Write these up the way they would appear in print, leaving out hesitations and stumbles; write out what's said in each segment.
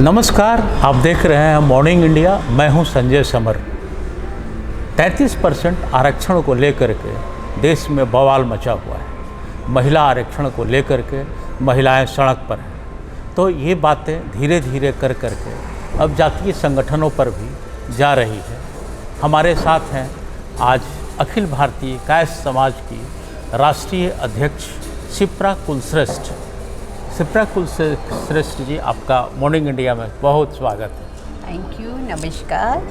नमस्कार, आप देख रहे हैं मॉर्निंग इंडिया। मैं हूं संजय समर। 33% आरक्षण को लेकर के देश में बवाल मचा हुआ है। महिला आरक्षण को लेकर के महिलाएं सड़क पर हैं। तो ये बातें धीरे धीरे कर के अब जातीय संगठनों पर भी जा रही है। हमारे साथ हैं आज अखिल भारतीय कायस्थ समाज की राष्ट्रीय अध्यक्ष शिप्रा कुलश्रेष्ठ। शिप्रा कुलश्रेष्ठ जी, आपका मॉर्निंग इंडिया में बहुत स्वागत है। थैंक यू, नमस्कार।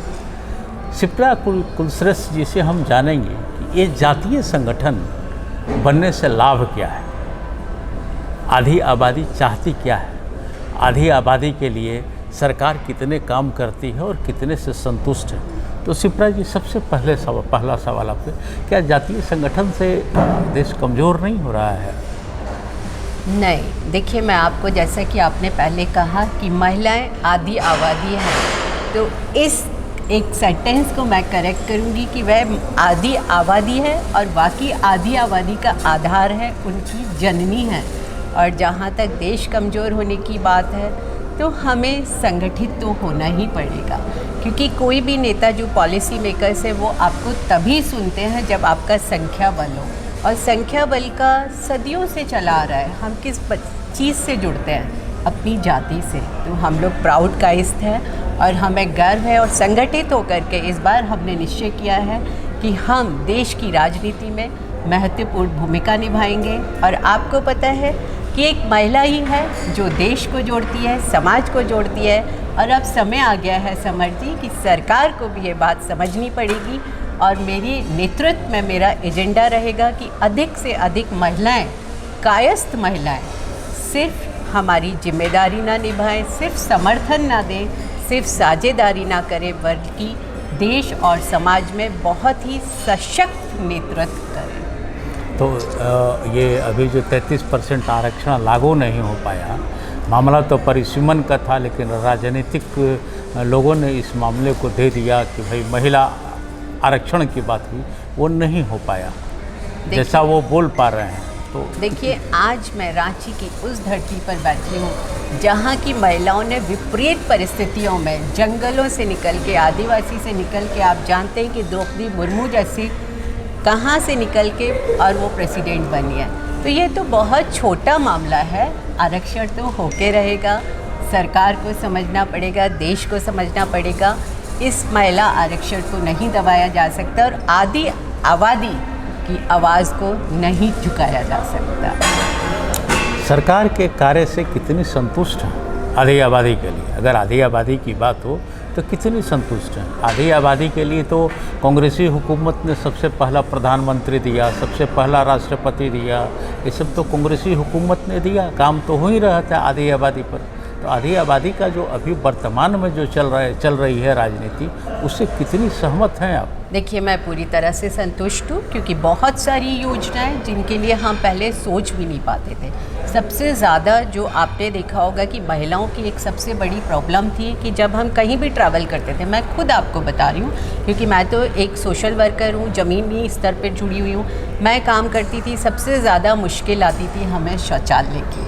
शिप्रा कुलश्रेष्ठ जी से हम जानेंगे कि ये जातीय संगठन बनने से लाभ क्या है, आधी आबादी चाहती क्या है, आधी आबादी के लिए सरकार कितने काम करती है और कितने से संतुष्ट है। तो शिप्रा जी, सबसे पहला सवाल आपसे, क्या जातीय संगठन से देश कमज़ोर नहीं हो रहा है? नहीं, देखिए, मैं आपको, जैसा कि आपने पहले कहा कि महिलाएं आधी आबादी हैं, तो इस एक सेंटेंस को मैं करेक्ट करूंगी कि वह आधी आबादी है और बाकी आधी आबादी का आधार है, उनकी जननी है। और जहाँ तक देश कमज़ोर होने की बात है तो हमें संगठित तो होना ही पड़ेगा, क्योंकि कोई भी नेता जो पॉलिसी मेकर्स है वो आपको तभी सुनते हैं जब आपका संख्या बल हो, और संख्या बल का सदियों से चला आ रहा है। हम किस चीज़ से जुड़ते हैं? अपनी जाति से। तो हम लोग प्राउड कायस्थ हैं और हमें गर्व है, और संगठित होकर के इस बार हमने निश्चय किया है कि हम देश की राजनीति में महत्वपूर्ण भूमिका निभाएंगे। और आपको पता है कि एक महिला ही है जो देश को जोड़ती है, समाज को जोड़ती है। और अब समय आ गया है समर जी कि सरकार को भी ये बात समझनी पड़ेगी, और मेरी नेतृत्व में मेरा एजेंडा रहेगा कि अधिक से अधिक महिलाएं, कायस्थ महिलाएं, सिर्फ हमारी जिम्मेदारी ना निभाएं, सिर्फ समर्थन ना दें, सिर्फ साझेदारी ना करें, बल्कि देश और समाज में बहुत ही सशक्त नेतृत्व करें। तो ये अभी जो 33% आरक्षण लागू नहीं हो पाया, मामला तो परिसीमन का था, लेकिन राजनीतिक लोगों ने इस मामले को दे दिया कि भाई महिला आरक्षण की बात हुई, वो नहीं हो पाया जैसा वो बोल पा रहे हैं। तो देखिए, आज मैं रांची की उस धरती पर बैठी हूँ जहाँ की महिलाओं ने विपरीत परिस्थितियों में जंगलों से निकल के, आदिवासी से निकल के, आप जानते हैं कि द्रौपदी मुर्मू जैसी कहाँ से निकल के और वो प्रेसिडेंट बनी है। तो ये तो बहुत छोटा मामला है। आरक्षण तो होके रहेगा, सरकार को समझना पड़ेगा, देश को समझना पड़ेगा। इस महिला आरक्षण को नहीं दबाया जा सकता और आधी आबादी की आवाज़ को नहीं झुकाया जा सकता। सरकार के कार्य से कितनी संतुष्ट हैं आधी आबादी के लिए? अगर आधी आबादी की बात हो तो कितनी संतुष्ट हैं? आधी आबादी के लिए तो कांग्रेसी हुकूमत ने सबसे पहला प्रधानमंत्री दिया, सबसे पहला राष्ट्रपति दिया, ये सब तो कांग्रेसी हुकूमत ने दिया। काम तो हो ही रहा था आधी आबादी पर। तो आधी आबादी का जो अभी वर्तमान में जो चल रही है राजनीति, उससे कितनी सहमत हैं आप? देखिए, मैं पूरी तरह से संतुष्ट हूँ, क्योंकि बहुत सारी योजनाएं जिनके लिए हम पहले सोच भी नहीं पाते थे। सबसे ज़्यादा जो आपने देखा होगा कि महिलाओं की एक सबसे बड़ी प्रॉब्लम थी कि जब हम कहीं भी ट्रैवल करते थे, मैं खुद आपको बता रही हूँ क्योंकि मैं तो एक सोशल वर्कर हूँ, ज़मीनी स्तर पर जुड़ी हुई हूँ, मैं काम करती थी। सबसे ज़्यादा मुश्किल आती थी हमें शौचालय की।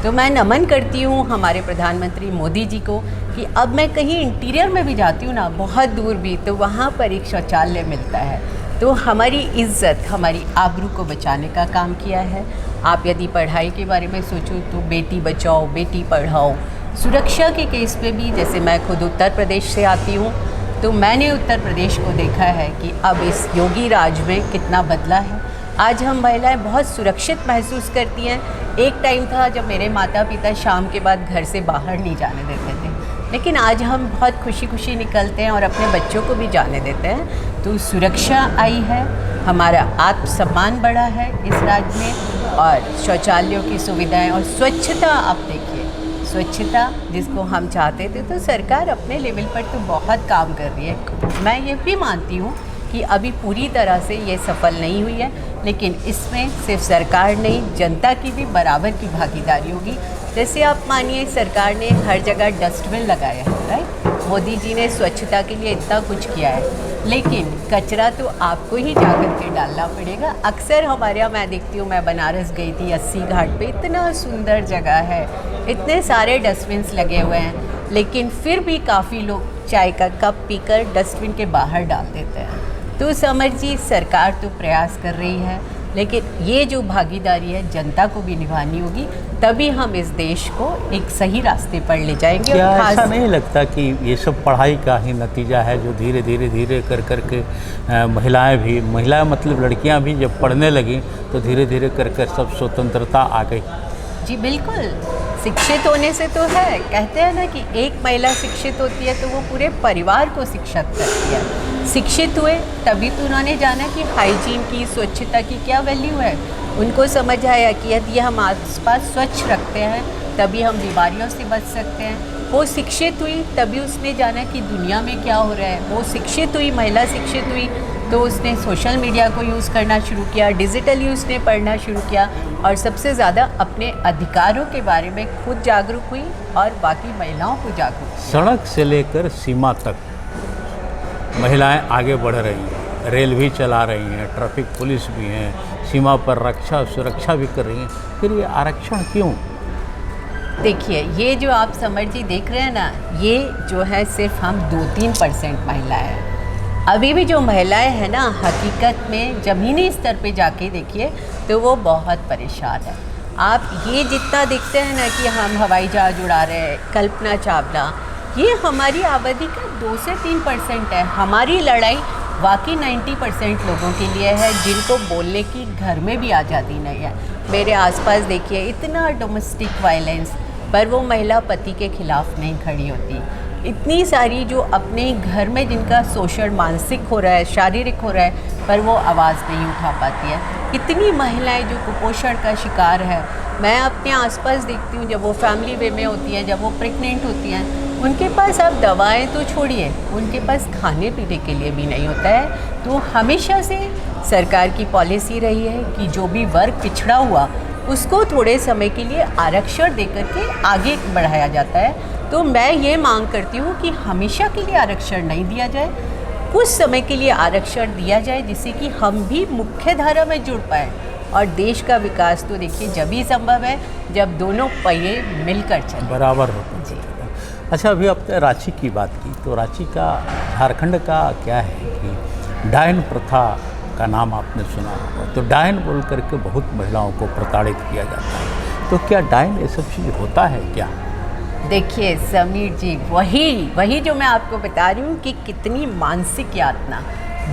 तो मैं नमन करती हूँ हमारे प्रधानमंत्री मोदी जी को कि अब मैं कहीं इंटीरियर में भी जाती हूँ ना, बहुत दूर भी, तो वहाँ पर एक शौचालय मिलता है। तो हमारी इज़्ज़त, हमारी आबरू को बचाने का काम किया है। आप यदि पढ़ाई के बारे में सोचो तो बेटी बचाओ, बेटी पढ़ाओ। सुरक्षा के केस पे भी, जैसे मैं खुद उत्तर प्रदेश से आती हूँ, तो मैंने उत्तर प्रदेश को देखा है कि अब इस योगी राज में कितना बदला है। आज हम महिलाएं बहुत सुरक्षित महसूस करती हैं। एक टाइम था जब मेरे माता पिता शाम के बाद घर से बाहर नहीं जाने देते थे, लेकिन आज हम बहुत खुशी खुशी निकलते हैं और अपने बच्चों को भी जाने देते हैं। तो सुरक्षा आई है, हमारा आत्मसम्मान बढ़ा है इस राज्य में, और शौचालयों की सुविधाएं और स्वच्छता। आप देखिए, स्वच्छता जिसको हम चाहते थे, तो सरकार अपने लेवल पर तो बहुत काम कर रही है। मैं ये भी मानती हूँ कि अभी पूरी तरह से ये सफल नहीं हुई है, लेकिन इसमें सिर्फ सरकार नहीं, जनता की भी बराबर की भागीदारी होगी। जैसे आप मानिए, सरकार ने हर जगह डस्टबिन लगाया है, राइट? मोदी जी ने स्वच्छता के लिए इतना कुछ किया है, लेकिन कचरा तो आपको ही जाकर के डालना पड़ेगा। अक्सर हमारे यहाँ मैं देखती हूँ, मैं बनारस गई थी, अस्सी घाट पे इतना सुंदर जगह है, इतने सारे डस्टबिन्स लगे हुए हैं, लेकिन फिर भी काफ़ी लोग चाय का कप पीकर डस्टबिन के बाहर डाल देते हैं। तो समझिए सरकार तो प्रयास कर रही है, लेकिन ये जो भागीदारी है जनता को भी निभानी होगी, तभी हम इस देश को एक सही रास्ते पर ले जाएंगे। क्या और ऐसा नहीं लगता कि ये सब पढ़ाई का ही नतीजा है, जो धीरे धीरे कर के महिलाएं मतलब लड़कियां भी जब पढ़ने लगी तो धीरे धीरे कर सब स्वतंत्रता आ गई। जी बिल्कुल, शिक्षित होने से तो है, कहते हैं ना कि एक महिला शिक्षित होती है तो वो पूरे परिवार को शिक्षित करती है। शिक्षित हुए तभी तो उन्होंने जाना कि हाइजीन की, स्वच्छता की क्या वैल्यू है। उनको समझ आया कि यदि हम आसपास स्वच्छ रखते हैं तभी हम बीमारियों से बच सकते हैं। वो शिक्षित हुई तभी उसने जाना कि दुनिया में क्या हो रहा है। वो शिक्षित हुई, महिला शिक्षित हुई तो उसने सोशल मीडिया को यूज़ करना शुरू किया, डिजिटली उसने पढ़ना शुरू किया और सबसे ज़्यादा अपने अधिकारों के बारे में खुद जागरूक हुई और बाकी महिलाओं को जागरूक किया। सड़क से लेकर सीमा तक महिलाएं आगे बढ़ रही हैं, रेल भी चला रही हैं, ट्रैफिक पुलिस भी हैं, सीमा पर रक्षा सुरक्षा भी कर रही हैं। फिर ये आरक्षण क्यों? देखिए, ये जो आप समझिए देख रहे हैं ना, ये जो है सिर्फ हम 2-3% महिलाएं हैं। अभी भी जो महिलाएं हैं ना, हकीकत में ज़मीनी स्तर पे जाके देखिए तो वो बहुत परेशान है। आप ये जितना देखते हैं ना कि हम हवाई जहाज़ उड़ा रहे हैं, कल्पना चावला, ये हमारी आबादी का 2 से 3% है। हमारी लड़ाई वाकई 90% लोगों के लिए है जिनको बोलने की घर में भी आज़ादी नहीं है। मेरे आसपास देखिए इतना डोमेस्टिक वायलेंस, पर वो महिला पति के खिलाफ नहीं खड़ी होती। इतनी सारी जो अपने घर में जिनका शोषण मानसिक हो रहा है, शारीरिक हो रहा है, पर वो आवाज़ नहीं उठा पाती है। इतनी महिलाएं जो कुपोषण का शिकार है, मैं अपने आसपास देखती हूँ, जब वो फैमिली वे में होती हैं, जब वो प्रेग्नेंट होती हैं, उनके पास अब दवाएं तो छोड़िए, उनके पास खाने पीने के लिए भी नहीं होता है। तो हमेशा से सरकार की पॉलिसी रही है कि जो भी वर्ग पिछड़ा हुआ उसको थोड़े समय के लिए आरक्षण देकर के आगे बढ़ाया जाता है। तो मैं ये मांग करती हूँ कि हमेशा के लिए आरक्षण नहीं दिया जाए, कुछ समय के लिए आरक्षण दिया जाए जिससे कि हम भी मुख्य धारा में जुड़ पाएँ। और देश का विकास तो देखिए जब ही संभव है जब दोनों पहिए मिलकर चलें, बराबर होता जी। अच्छा, अभी आपने रांची की बात की, तो रांची का, झारखंड का क्या है कि डायन प्रथा का नाम आपने सुना होगा। तो डायन बोल करके बहुत महिलाओं को प्रताड़ित किया जाता है। तो क्या डायन ये सब चीज़ होता है क्या? देखिए समीर जी, वही जो मैं आपको बता रही हूँ कि कितनी मानसिक यातना,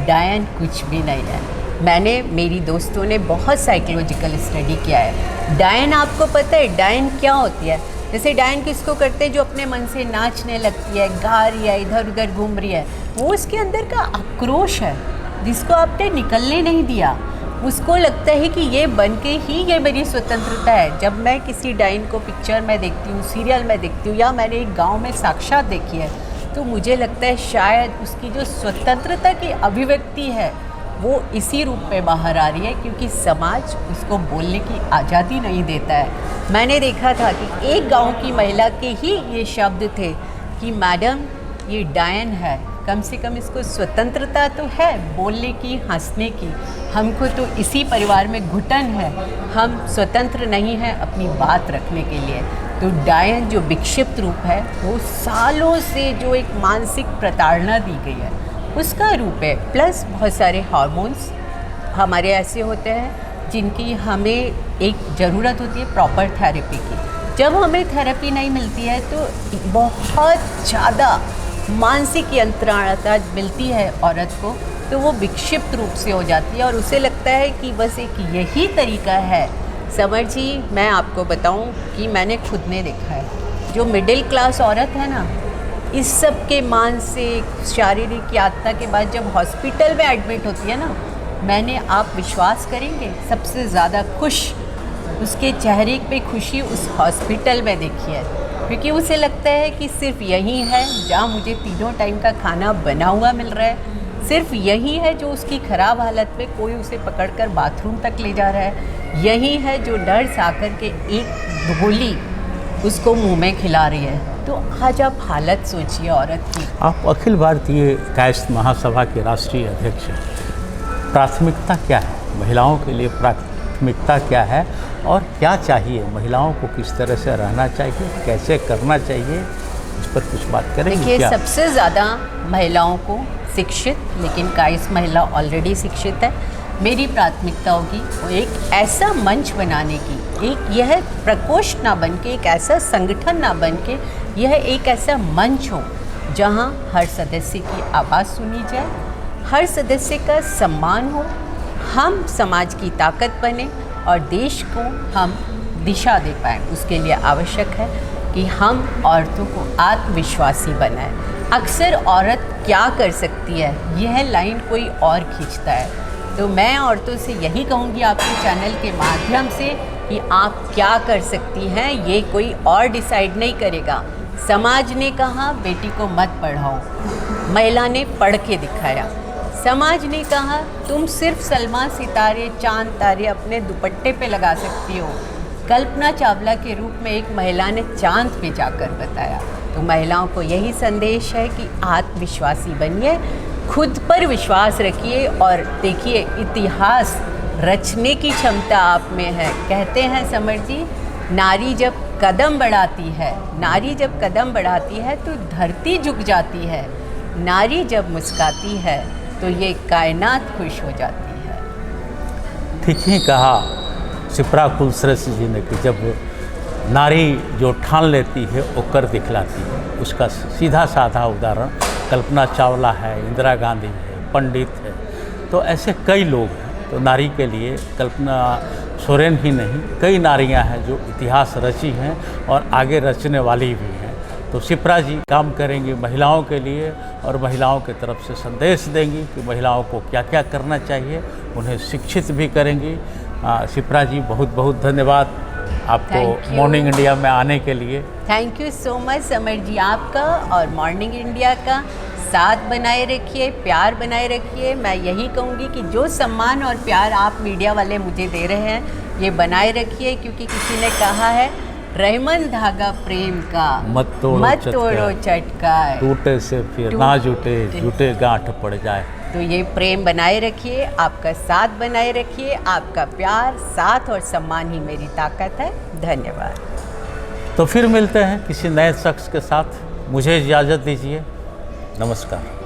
डायन कुछ भी नहीं है। मैंने, मेरी दोस्तों ने बहुत साइकोलॉजिकल स्टडी किया है। डायन, आपको पता है डायन क्या होती है? जैसे डायन किसको करते हैं? जो अपने मन से नाचने लगती है, गा रही है, इधर उधर घूम रही है, वो उसके अंदर का आक्रोश है जिसको आपने निकलने नहीं दिया। उसको लगता है कि ये बन के ही ये मेरी स्वतंत्रता है। जब मैं किसी डायन को पिक्चर में देखती हूँ, सीरियल में देखती हूँ, या मैंने एक गांव में साक्षात देखी है, तो मुझे लगता है शायद उसकी जो स्वतंत्रता की अभिव्यक्ति है वो इसी रूप में बाहर आ रही है, क्योंकि समाज उसको बोलने की आज़ादी नहीं देता है। मैंने देखा था कि एक गाँव की महिला के ही ये शब्द थे कि मैडम ये डायन है, कम से कम इसको स्वतंत्रता तो है बोलने की, हंसने की। हमको तो इसी परिवार में घुटन है, हम स्वतंत्र नहीं हैं अपनी बात रखने के लिए। तो डायन जो विक्षिप्त रूप है वो सालों से जो एक मानसिक प्रताड़ना दी गई है उसका रूप है। प्लस बहुत सारे हार्मोन्स हमारे ऐसे होते हैं जिनकी हमें एक ज़रूरत होती है प्रॉपर थेरेपी की। जब हमें थेरेपी नहीं मिलती है तो बहुत ज़्यादा मानसिक यंत्रणा मिलती है औरत को, तो वो विक्षिप्त रूप से हो जाती है और उसे लगता है कि बस एक यही तरीका है। समझिए, मैं आपको बताऊं कि मैंने खुद ने देखा है, जो मिडिल क्लास औरत है ना, इस सब के मानसिक शारीरिक यातना के बाद जब हॉस्पिटल में एडमिट होती है ना, मैंने, आप विश्वास करेंगे, सबसे ज़्यादा खुश उसके चेहरे पे खुशी उस हॉस्पिटल में देखी है, क्योंकि उसे लगता है कि सिर्फ यही है जहाँ मुझे तीनों टाइम का खाना बना हुआ मिल रहा है, सिर्फ यही है जो उसकी ख़राब हालत में कोई उसे पकड़कर बाथरूम तक ले जा रहा है, यही है जो नर्स आकर के एक गोली उसको मुंह में खिला रही है। तो आज आप हालत सोचिए औरत की। आप अखिल भारतीय कायस्थ महासभा के राष्ट्रीय अध्यक्ष हैं। प्राथमिकता क्या है महिलाओं के लिए? प्राथमिकता क्या है और क्या चाहिए महिलाओं को? किस तरह से रहना चाहिए, कैसे करना चाहिए, इस पर कुछ बात करेंगे देखिए, क्या? सबसे ज़्यादा महिलाओं को शिक्षित, लेकिन 21 महिला ऑलरेडी शिक्षित है, मेरी प्राथमिकता होगी वो एक ऐसा मंच बनाने की, एक यह प्रकोष्ठ ना बन के, एक ऐसा संगठन ना बन के, यह एक ऐसा मंच हो जहां हर सदस्य की आवाज़ सुनी जाए, हर सदस्य का सम्मान हो, हम समाज की ताकत बने और देश को हम दिशा दे पाएँ। उसके लिए आवश्यक है कि हम औरतों को आत्मविश्वासी बनाएं। अक्सर औरत क्या कर सकती है, यह लाइन कोई और खींचता है। तो मैं औरतों से यही कहूँगी आपके चैनल के माध्यम से कि आप क्या कर सकती हैं, ये कोई और डिसाइड नहीं करेगा। समाज ने कहा बेटी को मत पढ़ाओ, महिला ने पढ़ के दिखाया। समाज ने कहा तुम सिर्फ सलमा सितारे, चांद तारे अपने दुपट्टे पे लगा सकती हो। कल्पना चावला के रूप में एक महिला ने चांद पे जाकर बताया। तो महिलाओं को यही संदेश है कि आत्मविश्वासी बनिए, खुद पर विश्वास रखिए और देखिए इतिहास रचने की क्षमता आप में है। कहते हैं समर जी, नारी जब कदम बढ़ाती है, नारी जब कदम बढ़ाती है तो धरती झुक जाती है, नारी जब मुस्काती है तो ये कायनात खुश हो जाती है। ठीक ही कहा शिप्रा कुलश्रेष्ठ जी ने कि जब नारी जो ठान लेती है वो कर दिखलाती है। उसका सीधा साधा उदाहरण कल्पना चावला है, इंदिरा गांधी है, पंडित है, तो ऐसे कई लोग हैं। तो नारी के लिए कल्पना सोरेन ही नहीं, कई नारियां हैं जो इतिहास रची हैं और आगे रचने वाली भी हैं। तो शिप्रा जी काम करेंगी महिलाओं के लिए और महिलाओं की तरफ से संदेश देंगी कि महिलाओं को क्या क्या करना चाहिए, उन्हें शिक्षित भी करेंगी। शिप्रा जी बहुत बहुत धन्यवाद आपको मॉर्निंग इंडिया में आने के लिए। Thank you so much Samar ji, आपका और मॉर्निंग इंडिया का साथ बनाए रखिए, प्यार बनाए रखिए। मैं यही कहूँगी कि जो सम्मान और प्यार आप मीडिया वाले मुझे दे रहे हैं ये बनाए रखिए, क्योंकि किसी ने कहा है रहमन धागा प्रेम का मत तोड़ो चटका, टूटे से फिर ना जुटे, जुटे गांठ पड़ जाए। तो ये प्रेम बनाए रखिए, आपका साथ बनाए रखिए, आपका प्यार, साथ और सम्मान ही मेरी ताकत है। धन्यवाद। तो फिर मिलते हैं किसी नए शख्स के साथ, मुझे इजाज़त दीजिए, नमस्कार।